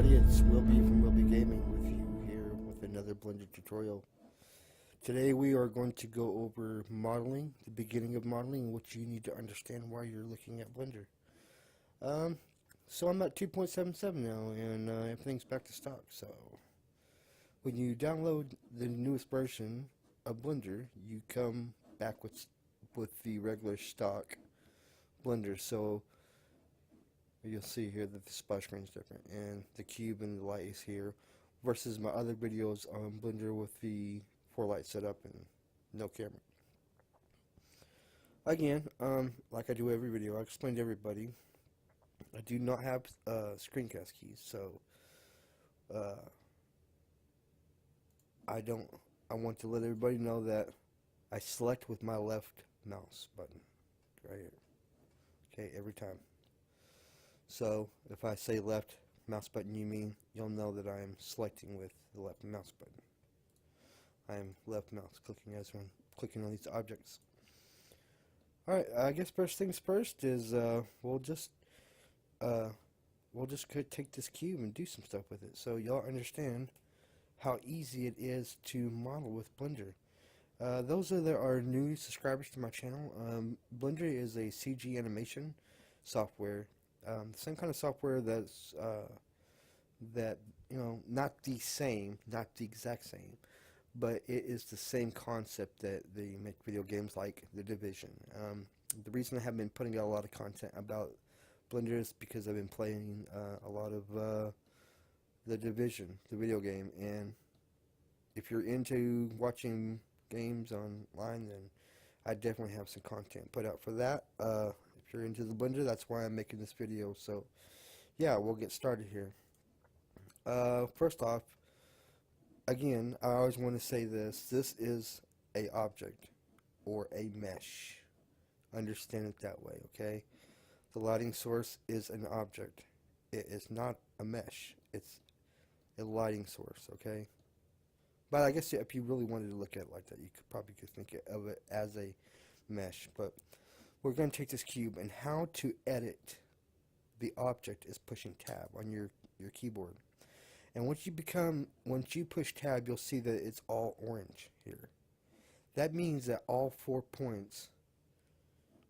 everybody, it's Will B from Will B Gaming with you here with another Blender tutorial. Today we are going to go over modeling, the beginning of modeling, and what you need to understand while you're looking at Blender. So I'm at 2.77 now, and everything's back to stock. So when you download the newest version of Blender, you come back with the regular stock Blender. So you'll see here that the splash screen is different, and the cube and the light is here, versus my other videos on Blender with the 4 light setup and no camera. Again, like I do every video, I explain to everybody, I do not have screencast keys, so I want to let everybody know that I select with my left mouse button, right here, okay, every time. So if I say left mouse button, you'll know that I am selecting with the left mouse button. I am left mouse clicking as I'm clicking on these objects. Alright, I guess first things first is we'll just take this cube and do some stuff with it, so y'all understand how easy it is to model with Blender. Those that are new subscribers to my channel, Blender is a CG animation software. The same kind of software that's not the same, not the exact same, but it is the same concept that they make video games like The Division. The reason I haven't been putting out a lot of content about Blender is because I've been playing a lot of The Division, the video game, and if you're into watching games online, then I definitely have some content put out for that. If you're into the Blender, that's why I'm making this video. So yeah, we'll get started here. First off, again, I always want to say this is a object or a mesh. Understand it that way, okay? The lighting source is an object. It is not a mesh. It's a lighting source, okay? But I guess if you really wanted to look at it like that, you probably could think of it as a mesh. But we're going to take this cube, and how to edit the object is pushing tab on your keyboard. And once you push tab, you'll see that it's all orange here. That means that all 4 points,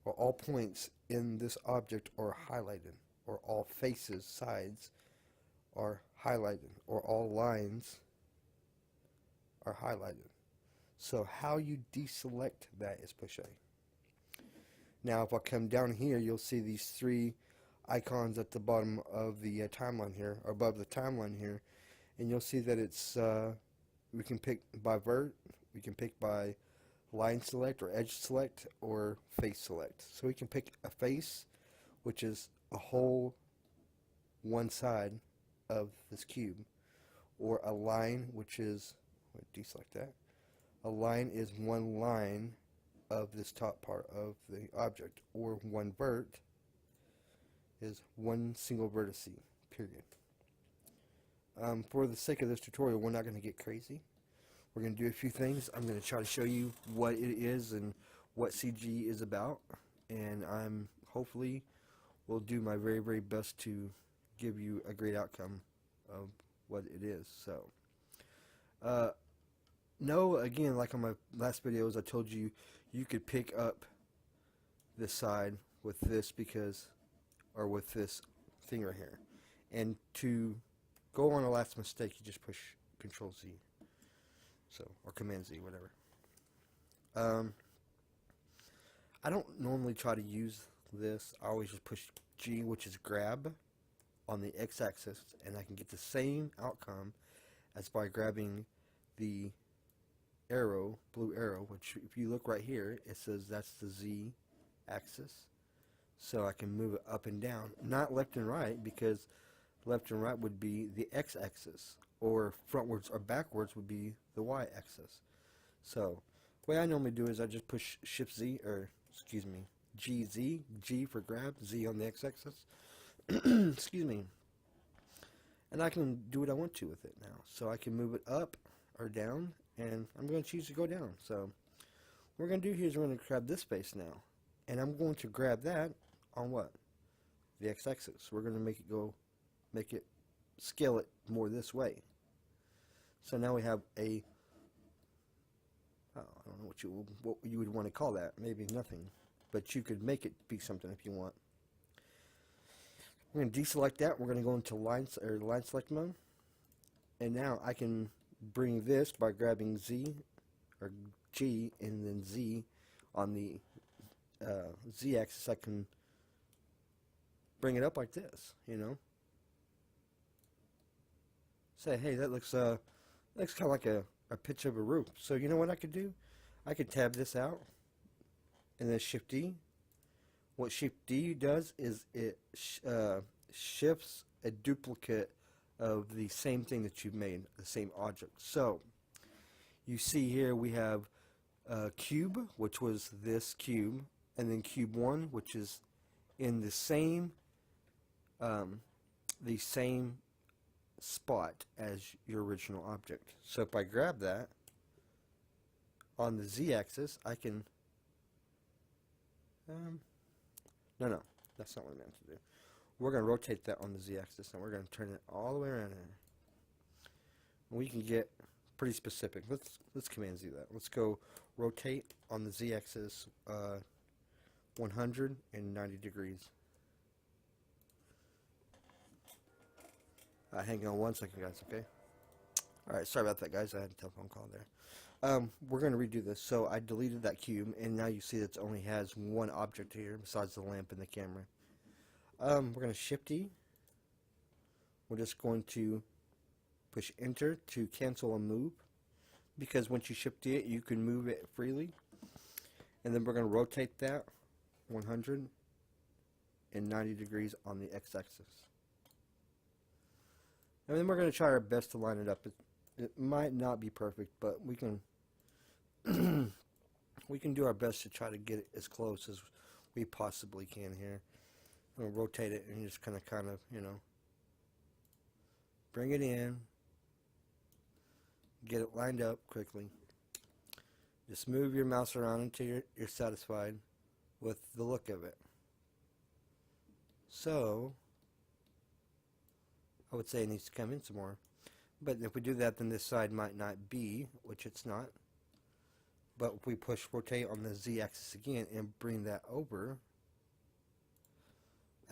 or all points in this object are highlighted, or all faces, sides are highlighted, or all lines are highlighted. So how you deselect that is push A. Now if I come down here, you'll see these 3 icons at the bottom of the timeline here, or above the timeline here, and you'll see that it's we can pick by vert, we can pick by line select or edge select, or face select. So we can pick a face, which is a whole one side of this cube, or a line, which is, deselect that, a line is one line of this top part of the object, or one vert is one single vertex, period. For the sake of this tutorial, we're not going to get crazy. We're going to do a few things. I'm going to try to show you what it is and what CG is about, and I'm hopefully will do my very, very best to give you a great outcome of what it is. So no, again, like on my last videos, I told you you could pick up this side with this or with this thing right here. And to go on a last mistake, you just push Control Z, or Command Z, whatever. I don't normally try to use this. I always just push G, which is grab, on the X-axis, and I can get the same outcome as by grabbing the arrow, blue arrow, which if you look right here, it says that's the Z axis. So I can move it up and down, not left and right, because left and right would be the X axis, or frontwards or backwards would be the Y axis. So the way I normally do is I just push Shift Z, or excuse me, GZ, G for grab, Z on the X axis. Excuse me. And I can do what I want to with it now. So I can move it up or down, and I'm going to choose to go down. So what we're going to do here is we're going to grab this face now, and I'm going to grab that on what? The X-axis. We're going to make it scale it more this way. So now we have a, I don't know what you would want to call that. Maybe nothing, but you could make it be something if you want. We're going to deselect that. We're going to go into line select mode, and now I can bring this by grabbing Z or G and then Z on the Z axis. I can bring it up like this, you know. Say, hey, that looks kind of like a pitch of a roof. So you know what I could do? I could tab this out and then Shift D. What Shift D does is it shifts a duplicate of the same thing that you've made, the same object. So you see here we have cube, which was this cube, and then cube 1, which is in the same spot as your original object. So if I grab that on the Z-axis, I can no, that's not what I meant to do. We're going to rotate that on the Z-axis, and we're going to turn it all the way around here. We can get pretty specific. Let's Command Z that. Let's go rotate on the Z-axis 190 degrees. Hang on one second, guys, okay? Alright, sorry about that, guys. I had a telephone call there. We're going to redo this. So I deleted that cube, and now you see that it only has one object here besides the lamp and the camera. We're going to Shift E. We're just going to push Enter to cancel a move, because once you Shift D it, you can move it freely. And then we're going to rotate that 190 degrees on the X-axis. And then we're going to try our best to line it up. It might not be perfect, but we can we can do our best to try to get it as close as we possibly can here. We'll rotate it and just kind of, you know, bring it in, get it lined up quickly. Just move your mouse around until you're satisfied with the look of it. So I would say it needs to come in some more. But if we do that, then this side might not be, which it's not. But if we push rotate on the Z-axis again and bring that over,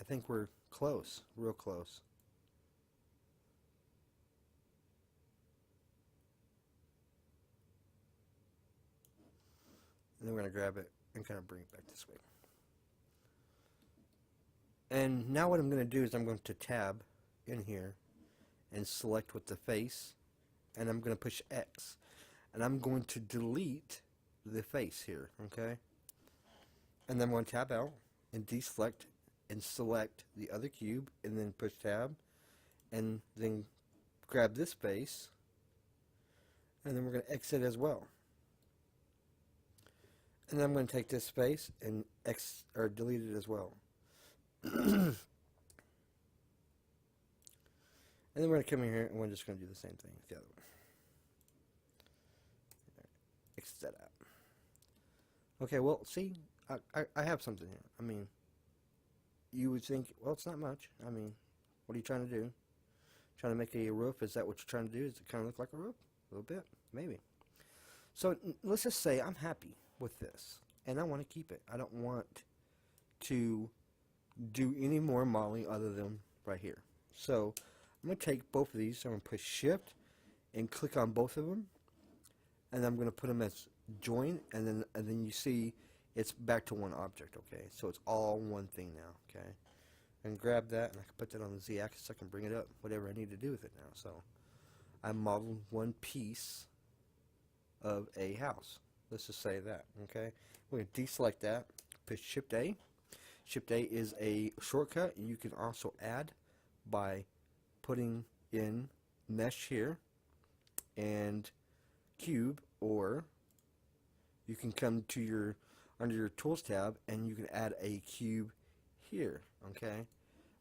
I think we're close, real close. And then we're going to grab it and kind of bring it back this way. And now what I'm going to do is I'm going to tab in here and select with the face, and I'm going to push X, and I'm going to delete the face here, okay? And then I'm going to tab out and deselect and select the other cube, and then push tab, and then grab this face, and then we're going to exit as well. And then I'm going to take this face and delete it as well. And then we're going to come in here and we're just going to do the same thing with the other one. Exit that out. Okay, well, see, I have something here. I mean, you would think, well, it's not much. I mean, what are you trying to do? Trying to make a roof? Is that what you're trying to do? Does it kind of look like a roof? A little bit, maybe. So let's just say I'm happy with this, and I want to keep it. I don't want to do any more modeling other than right here. So I'm going to take both of these. I'm going to push Shift and click on both of them, and I'm going to put them as join, and then you see it's back to one object. Okay, so it's all one thing now. Okay, and grab that, and I can put that on the Z-axis. I can bring it up, whatever I need to do with it now. So I modeled one piece of a house. Let's just say that. Okay, we're going to deselect that. Push Shift A. Shift A is a shortcut, and you can also add by putting in mesh here and cube, or you can come to your under your tools tab and you can add a cube here. Okay,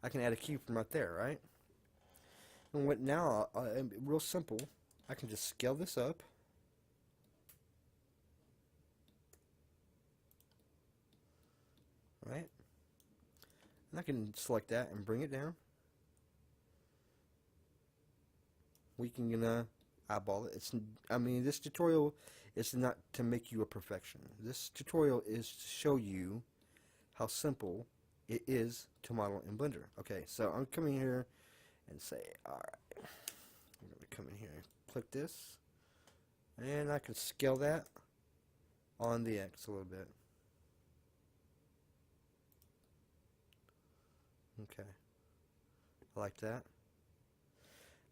I can add a cube from right there, right? And what now? Real simple. I can just scale this up. Right? And I can select that and bring it down. we can eyeball it. I mean, this tutorial is not to make you a perfection. This tutorial is to show you how simple it is to model in Blender. Okay, so I'm coming here and say, alright, I'm going to come in here and click this, and I can scale that on the X a little bit. Okay, I like that.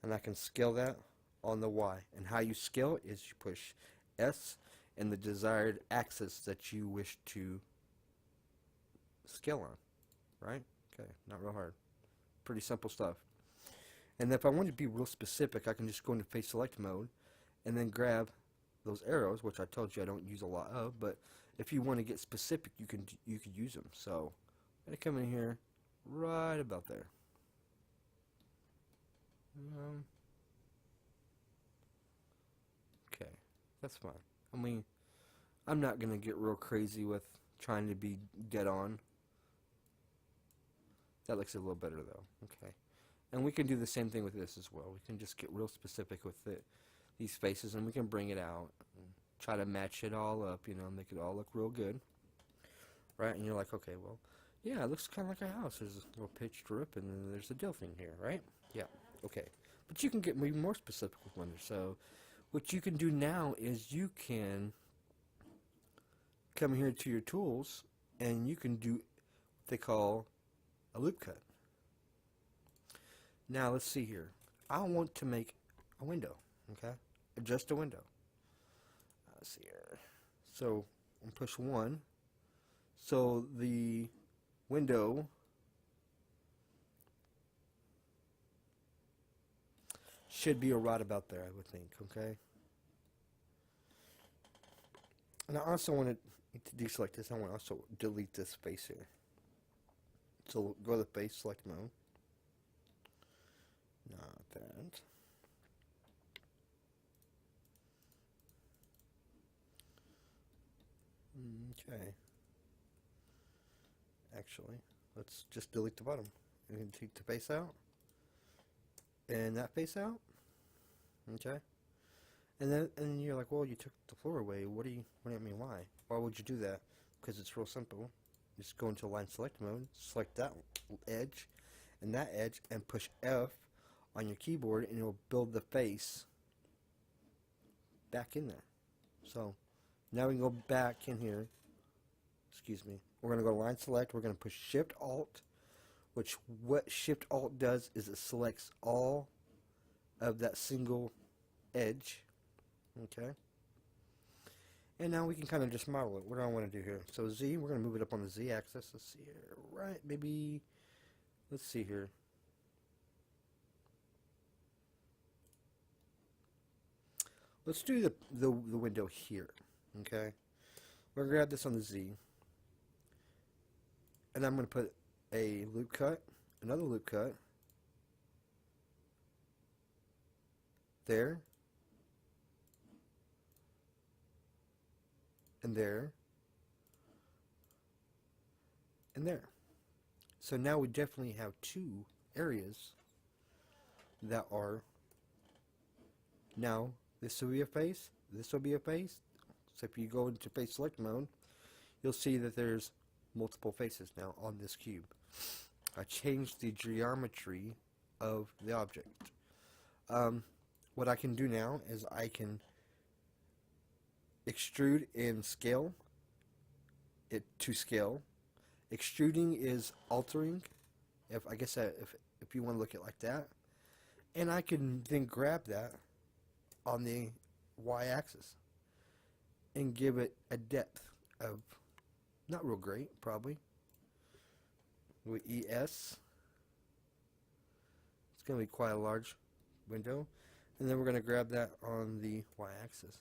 And I can scale that on the Y. And how you scale it is you push S and the desired axis that you wish to scale on. Right? Okay, not real hard. Pretty simple stuff. And if I want to be real specific, I can just go into face select mode and then grab those arrows, which I told you I don't use a lot of, but if you want to get specific, you could use them. So I'm going to come in here right about there. Okay, that's fine. I mean, I'm not going to get real crazy with trying to be dead on. That looks a little better though. Okay. And we can do the same thing with this as well. We can just get real specific with these faces, and we can bring it out and try to match it all up, you know, make it all look real good. Right? And you're like, okay, well, yeah, it looks kind of like a house. There's a little pitch drip, and then there's a dill thing here, right? Yeah. Okay. But you can get even more specific with Blender. So what you can do now is you can come here to your tools, and you can do what they call a loop cut. Now let's see here. I want to make a window, okay? Just a window. Let's see here. So I'm push 1. So the window should be right about there, I would think, okay? And I also want to deselect this. I want to also delete this face here. So go to the face select mode. Not that. Okay. Actually, let's just delete the bottom. And take the face out. And that face out. Okay. And you're like, well, you took the floor away. What do you mean? Why? Why would you do that? Because it's real simple. Just go into line select mode, select that edge and that edge, and push F on your keyboard, and it will build the face back in there. So now we can go back in here. Excuse me. We're going to go line select. We're going to push Shift Alt, which what Shift Alt does is it selects all of that single edge. Okay. And now we can kind of just model it. What do I want to do here? So Z, we're going to move it up on the Z axis. Let's see here. Right, maybe, let's see here. Let's do the window here. Okay. We're going to grab this on the Z. And I'm going to put a loop cut, another loop cut, there, and there, and there. So now we definitely have two areas that are, now this will be a face, this will be a face. So if you go into face select mode, you'll see that there's multiple faces now on this cube. I changed the geometry of the object. What I can do now is I can extrude and scale it to scale. Extruding is altering, if you want to look at it like that, and I can then grab that on the y-axis and give it a depth of not real great, probably with ES. It's going to be quite a large window, and then we're going to grab that on the y-axis.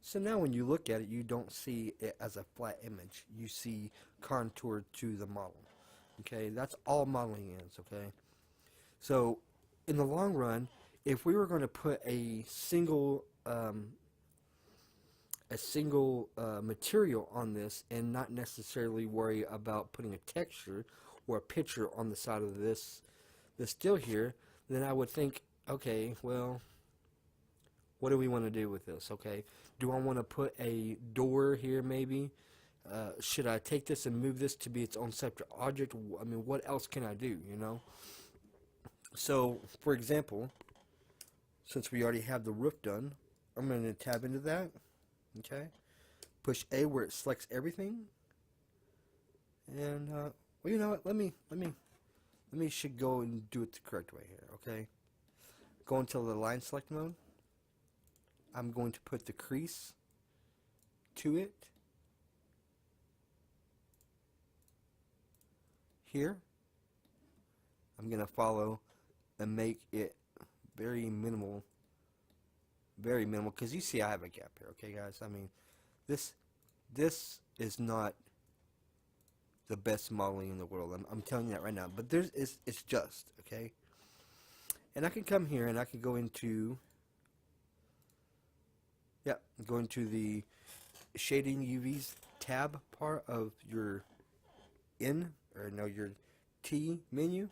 So now when you look at it, you don't see it as a flat image. You see contour to the model. Okay, that's all modeling is, okay? So in the long run, if we were going to put a single material on this and not necessarily worry about putting a texture or a picture on the side of this deal here, then I would think, okay, well, what do we want to do with this? Okay, do I want to put a door here maybe? Should I take this and move this to be its own separate object? I mean, what else can I do, you know? So, for example, since we already have the roof done, I'm going to tab into that, okay? Push A where it selects everything. And, well, you know what? Let me should go and do it the correct way here, okay? Go into the line select mode. I'm going to put the crease to it here. I'm going to follow and make it very minimal, because you see I have a gap here, okay, guys? I mean, this is not the best modeling in the world. I'm telling you that right now. But it's just, okay? And I can come here and I can go into, yeah, go into the shading UVs tab part of your your T menu,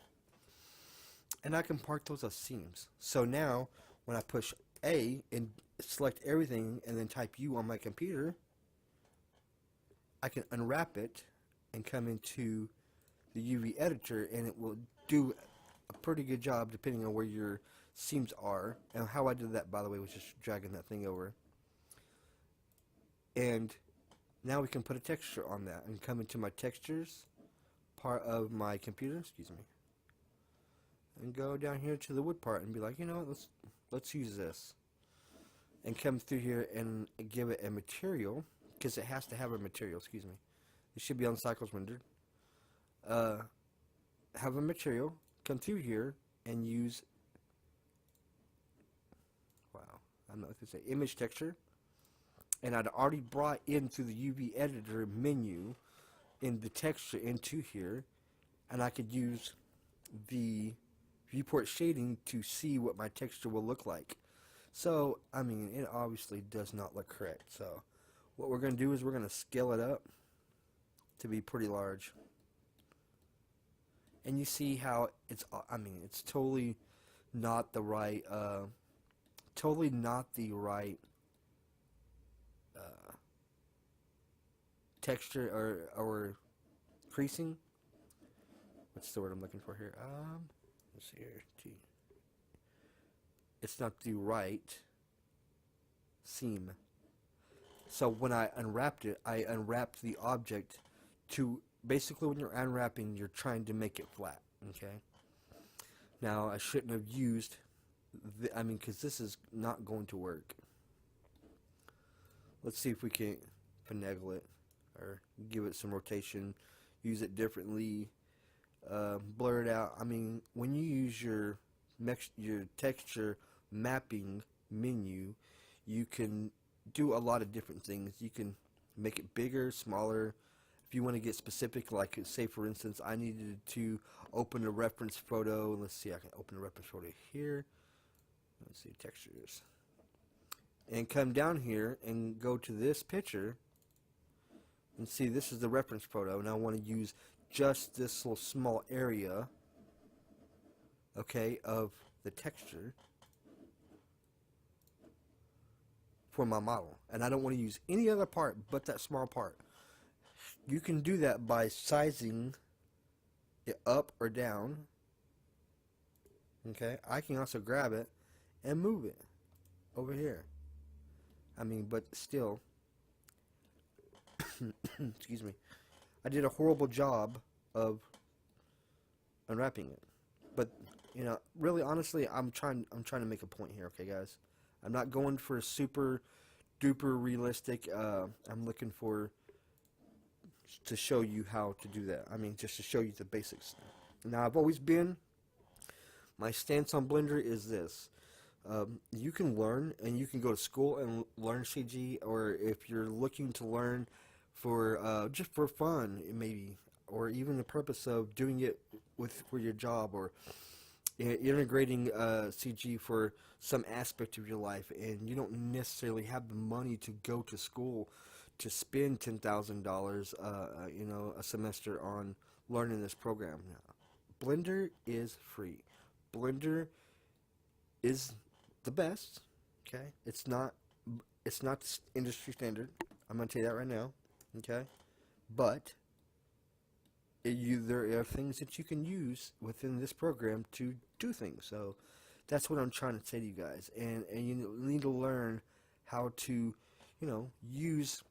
and I can mark those as seams. So now when I push A and select everything and then type U on my computer, I can unwrap it and come into the UV editor, and it will do a pretty good job depending on where your seams are. And how I did that, by the way, was just dragging that thing over. And now we can put a texture on that and come into my textures part of my computer, excuse me, and go down here to the wood part and be like, you know what, let's use this, and come through here and give it a material, because it has to have a material, excuse me. It should be on cycles rendered. Have a material, come through here and use, wow, I'm not going to say image texture, and I'd already brought in through the UV editor menu in the texture into here, and I could use the viewport shading to see what my texture will look like. So, I mean, it obviously does not look correct. So, what we're going to do is we're going to scale it up to be pretty large. And you see how it's, I mean, it's totally not the right, texture or creasing. What's the word I'm looking for here? Let's see here. It's not the right seam. So when I unwrapped it, I unwrapped the object to, basically when you're unwrapping, you're trying to make it flat, okay? Now, I shouldn't have used, because this is not going to work. Let's see if we can finagle it, or give it some rotation, use it differently, blur it out. I mean, when you use your texture mapping menu, you can do a lot of different things. You can make it bigger, smaller. If you want to get specific, like say for instance, I needed to open a reference photo. Let's see, I can open a reference photo here. Let's see, textures. And come down here and go to this picture and see this is the reference photo, and I want to use just this little small area, okay, of the texture for my model, and I don't want to use any other part but that small part. You can do that by sizing it up or down, okay. I can also grab it and move it over here. I mean, but still, excuse me, I did a horrible job of unwrapping it. But, you know, really honestly, I'm trying to make a point here, okay, guys? I'm not going for a super duper realistic. I'm looking for to show you how to do that. I mean, just to show you the basics. Now, I've always been, my stance on Blender is this. You can learn, and you can go to school and learn CG, or if you're looking to learn for just for fun, maybe, or even the purpose of doing it for your job, or integrating CG for some aspect of your life, and you don't necessarily have the money to go to school to spend $10,000, you know, a semester on learning this program. Now, Blender is free. Blender is the best. Okay, it's not industry standard. I'm gonna tell you that right now. Okay, but there are things that you can use within this program to do things. So that's what I'm trying to say to you guys. And you need to learn how to, use.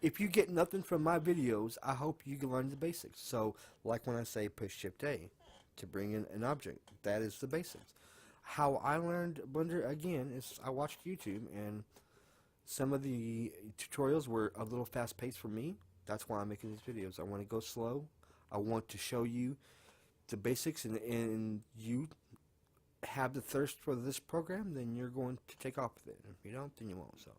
If you get nothing from my videos, I hope you can learn the basics. So like when I say push Shift A to bring in an object, that is the basics. How I learned Blender again is I watched YouTube, and some of the tutorials were a little fast paced for me. That's why I'm making these videos. I want to go slow. I want to show you the basics, and you have the thirst for this program, then you're going to take off with it. If you don't, then you won't. So,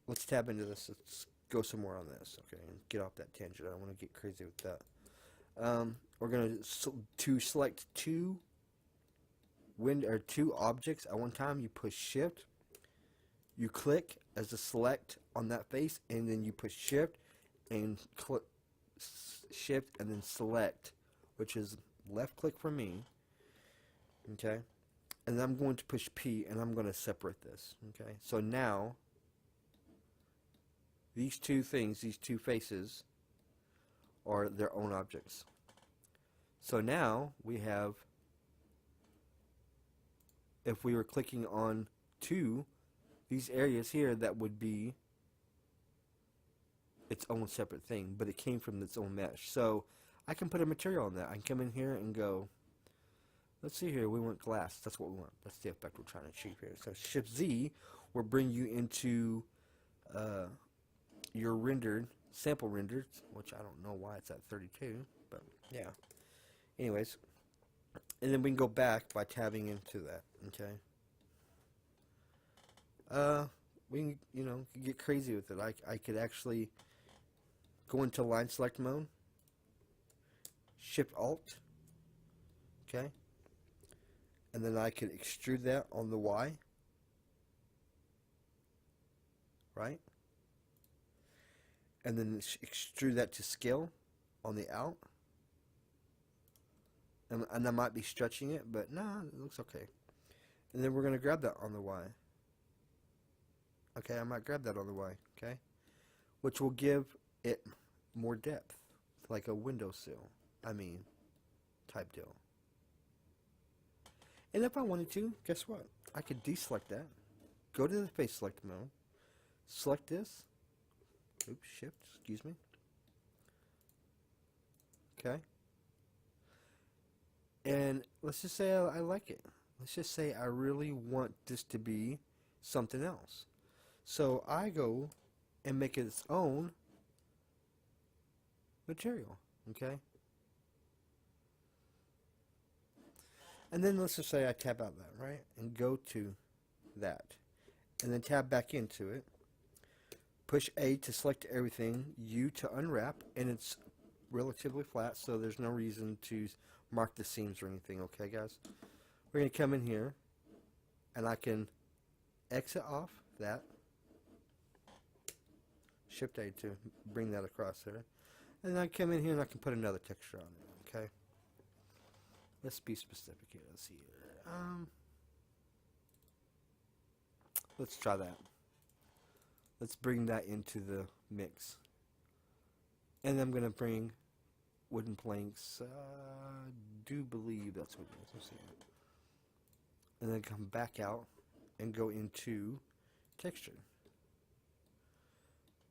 let's tab into this. Let's go some more on this, okay, and get off that tangent. I don't want to get crazy with that. We're going to select two objects at one time. You push Shift, you click as a select on that face, and then you push Shift and click Shift and then select, which is left click for me. Okay, and then I'm going to push P, and I'm going to separate this. Okay, so now these two things, these two faces, are their own objects. So now we have, if we were clicking on these areas here, that would be its own separate thing, but it came from its own mesh. So I can put a material on that. I can come in here and go, let's see here, we want glass. That's what we want. That's the effect we're trying to achieve here. So Shift Z will bring you into your rendered, sample rendered, which I don't know why it's at 32, but yeah. Anyways, and then we can go back by tabbing into that, okay? We can, get crazy with it. I could actually go into line select mode, Shift Alt, okay? And then I could extrude that on the Y, right? And then extrude that to scale on the out. And I might be stretching it, but nah, it looks okay. And then we're going to grab that on the Y. Okay, I might grab that on the Y, okay? Which will give it more depth, like a windowsill, type deal. And if I wanted to, guess what? I could deselect that, go to the face select mode, select this, oops, Shift, excuse me, okay? And let's just say I like it. Let's just say I really want this to be something else. So I go and make it its own material, okay? And then let's just say I tab out that, right? And go to that. And then tab back into it. Push A to select everything, U to unwrap, and it's relatively flat, so there's no reason to mark the seams or anything, okay guys? We're going to come in here, and I can exit off that, Shift A to bring that across there, and then I come in here and I can put another texture on it, okay? Let's be specific here, let's see here, let's try that. Let's bring that into the mix. And I'm going to bring wooden planks. I do believe that's what it is. Let's see. And then come back out and go into texture.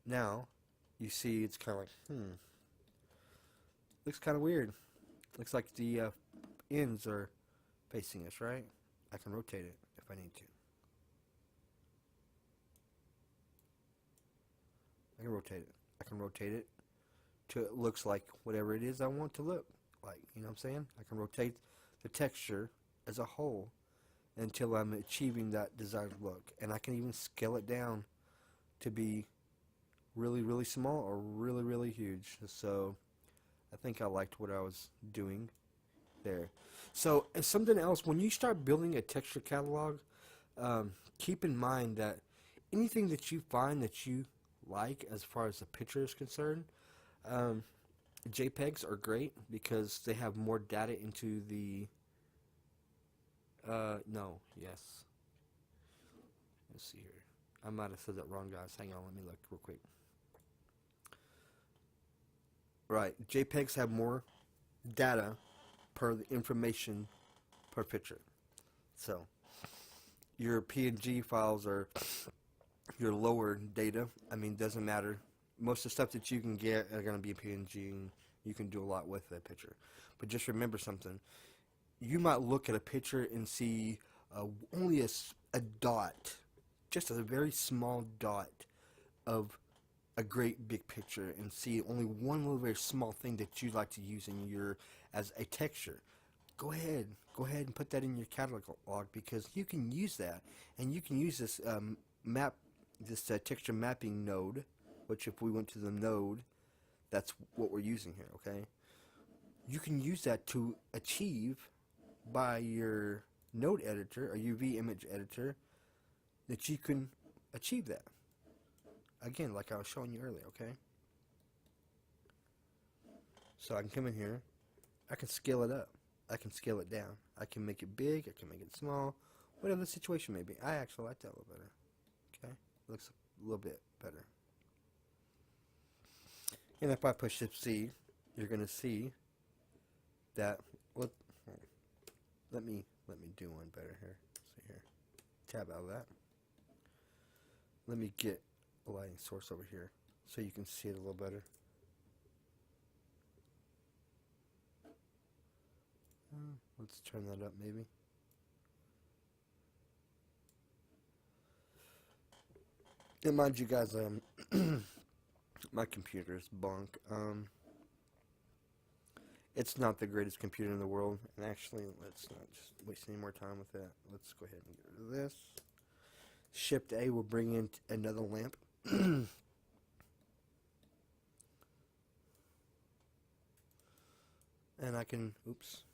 Now, you see it's kind of like, looks kind of weird. Looks like the ends are facing us, right? I can rotate it if I need to. I can rotate it. I can rotate it till it looks like whatever it is I want to look like. You know what I'm saying? I can rotate the texture as a whole until I'm achieving that desired look. And I can even scale it down to be really, really small or really, really huge. So I think I liked what I was doing there. So, and something else, when you start building a texture catalog, keep in mind that anything that you find that you like as far as the picture is concerned, JPEGs are great because they have more data into the No, yes. Let's see here. I might have said that wrong, guys. Hang on, let me look real quick. Right, JPEGs have more data per the information per picture. So your PNG files are your lower data. I mean, doesn't matter. Most of the stuff that you can get are going to be PNG, and you can do a lot with that picture. But just remember something. You might look at a picture and see only a dot, just a very small dot of a great big picture, and see only one little very small thing that you'd like to use in your as a texture. Go ahead and put that in your catalog, because you can use that, and you can use this texture mapping node, which if we went to the node, that's what we're using here. Okay, you can use that to achieve by your node editor or UV image editor that you can achieve that. Again, like I was showing you earlier, okay? So I can come in here, I can scale it up, I can scale it down, I can make it big, I can make it small, whatever the situation may be. I actually like that a little better, okay? Looks a little bit better. And if I push Shift C, you're gonna see that. Let me do one better here. See here, tab out of that. Let me get a lighting source over here so you can see it a little better. Let's turn that up maybe. And mind you guys, my computer is bunk. It's not the greatest computer in the world. And actually, let's not just waste any more time with that. Let's go ahead and get rid of this. Shift A will bring in another lamp. And I can, oops.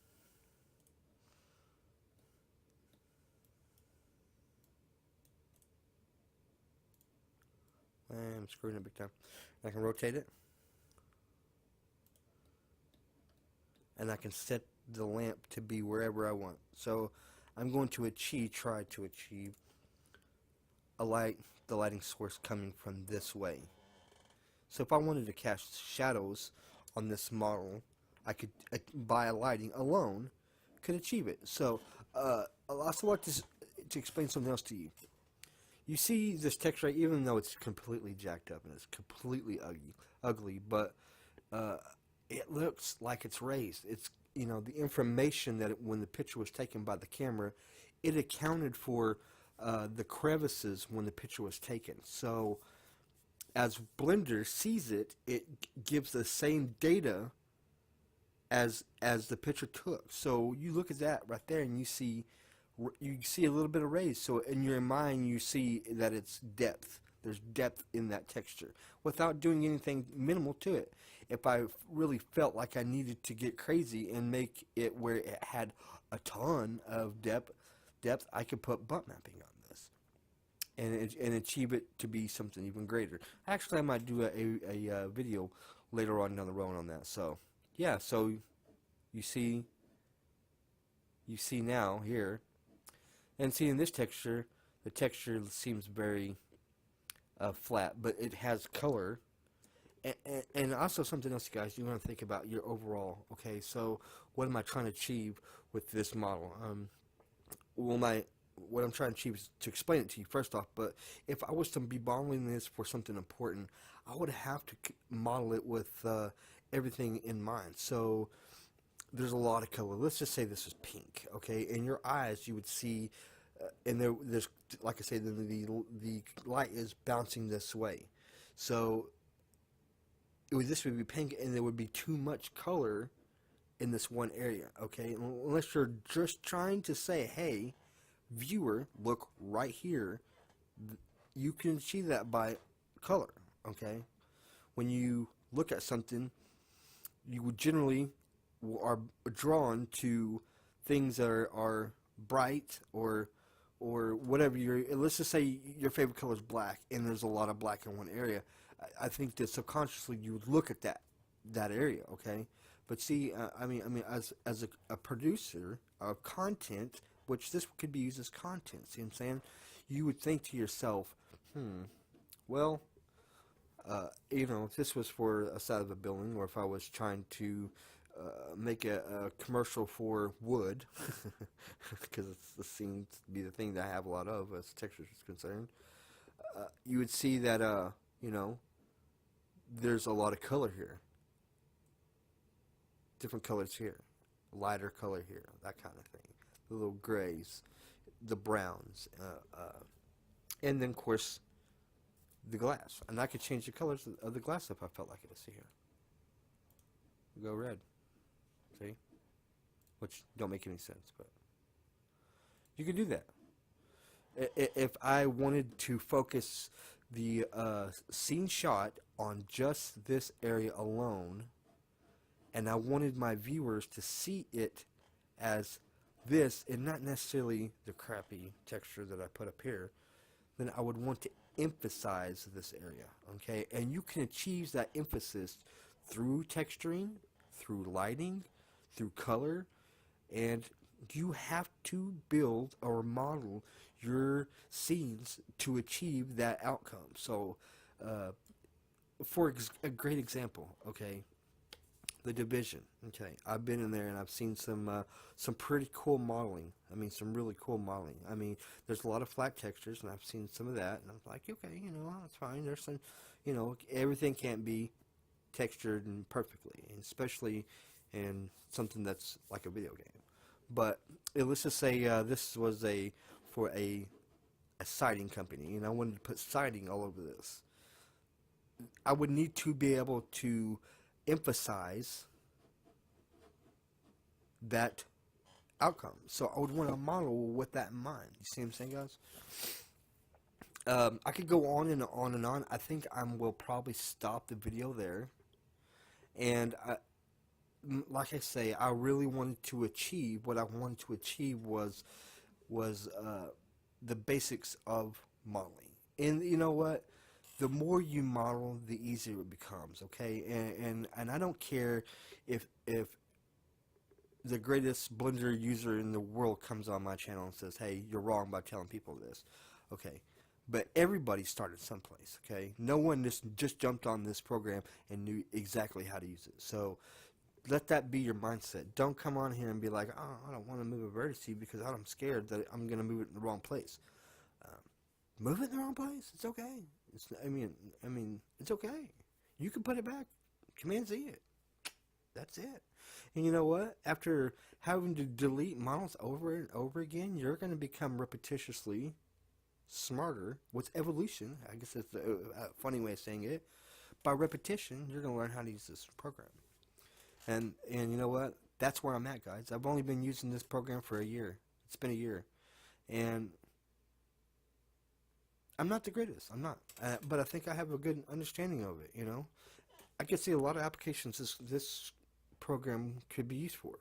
I'm screwing it big time. I can rotate it. And I can set the lamp to be wherever I want. So I'm going to try to achieve the lighting source coming from this way. So if I wanted to cast shadows on this model, I could, by a lighting alone, could achieve it. So I also like to explain something else to you. You see this text right, even though it's completely jacked up and it's completely ugly, but it looks like it's raised. It's, you know, the information that when the picture was taken by the camera, it accounted for the crevices when the picture was taken. So as Blender sees it, it gives the same data as the picture took. So you look at that right there and you see a little bit of raise. So in your mind you see that it's depth. There's depth in that texture without doing anything minimal to it. If I really felt like I needed to get crazy and make it where it had a ton of depth, I could put bump mapping on this and achieve it to be something even greater. Actually, I might do a video later on down the road on that. So yeah, so you see now here, and see in this texture, the texture seems very flat, but it has color. And also something else, you guys, you want to think about your overall. Okay, so what am I trying to achieve with this model? What I'm trying to achieve is to explain it to you first off. But if I was to be modeling this for something important, I would have to model it with everything in mind. So there's a lot of color. Let's just say this is pink. Okay, in your eyes, you would see, and there's, like I say, the light is bouncing this way. So this would be pink, and there would be too much color in this one area, okay? Unless you're just trying to say, hey, viewer, look right here, you can achieve that by color, okay? When you look at something, you would generally are drawn to things that are bright or whatever. Let's just say your favorite color is black, and there's a lot of black in one area. I think that subconsciously you would look at that area, okay? But see, I mean, as a producer of content, which this could be used as content. See what I'm saying? You would think to yourself, well, if this was for a side of a building, or if I was trying to make a commercial for wood, because it seems to be the thing that I have a lot of as textures is concerned, you would see that, there's a lot of color here. Different colors here. Lighter color here. That kind of thing. The little grays. The browns. And then, of course, the glass. And I could change the colors of the glass if I felt like it. See here. Go red. See? Which don't make any sense, but you could do that. If I wanted to focus the scene shot on just this area alone, and I wanted my viewers to see it as this and not necessarily the crappy texture that I put up here, then I would want to emphasize this area, okay? And you can achieve that emphasis through texturing, through lighting, through color, and you have to build or model your scenes to achieve that outcome. So, for a great example, okay, The Division. Okay, I've been in there and I've seen some pretty cool modeling. I mean, some really cool modeling. I mean, there's a lot of flat textures, and I've seen some of that, and I'm like, okay, that's fine. There's some, everything can't be textured and perfectly, and especially in something that's like a video game. But let's just say this was for a siding company, and I wanted to put siding all over this. I would need to be able to emphasize that outcome. So I would want to model with that in mind. You see what I'm saying, guys? I could go on and on and on. I think I will probably stop the video there. And like I say, I really wanted to achieve, what I wanted to achieve was the basics of modeling. And you know what? The more you model, the easier it becomes, okay? And I don't care if the greatest Blender user in the world comes on my channel and says, hey, you're wrong by telling people this, okay? But everybody started someplace, okay? No one just jumped on this program and knew exactly how to use it. So let that be your mindset. Don't come on here and be like, oh, I don't want to move a vertice because I'm scared that I'm going to move it in the wrong place. Move it in the wrong place. It's okay. I mean, it's okay. You can put it back. Command Z it. That's it. And you know what? After having to delete models over and over again, you're going to become repetitiously smarter with evolution. I guess that's a funny way of saying it. By repetition, you're going to learn how to use this program. And you know what? That's where I'm at, guys. I've only been using this program for a year. It's been a year. And I'm not the greatest. I'm not. But I think I have a good understanding of it, I can see a lot of applications this program could be used for.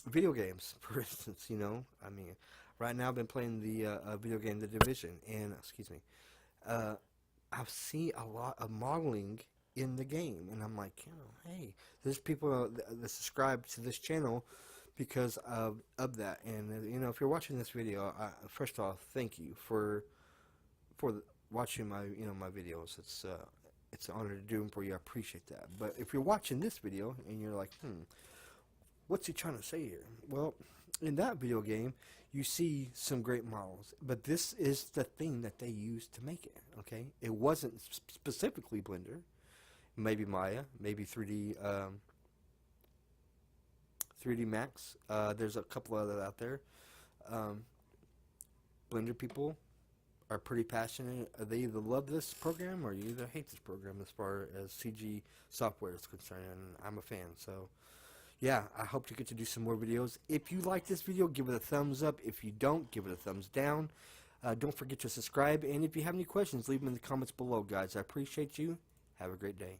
Video games, for instance, I mean, right now I've been playing the video game The Division, and, I've seen a lot of modeling in the game, and I'm like, hey, there's people that subscribe to this channel because of that. And if you're watching this video, first off, thank you for watching my my videos. It's an honor to do them for you. I appreciate that. But if you're watching this video and you're like, what's he trying to say here? Well, in that video game, you see some great models, but this is the thing that they used to make it. Okay, it wasn't specifically Blender, maybe Maya, maybe 3D Max. There's a couple other out there. Blender people are pretty passionate. They either love this program or you either hate this program as far as CG software is concerned, and I'm a fan. So yeah, I hope to get to do some more videos. If you like this video, give it a thumbs up. If you don't, give it a thumbs down. Don't forget to subscribe, and if you have any questions, leave them in the comments below, guys. I appreciate you. Have a great day.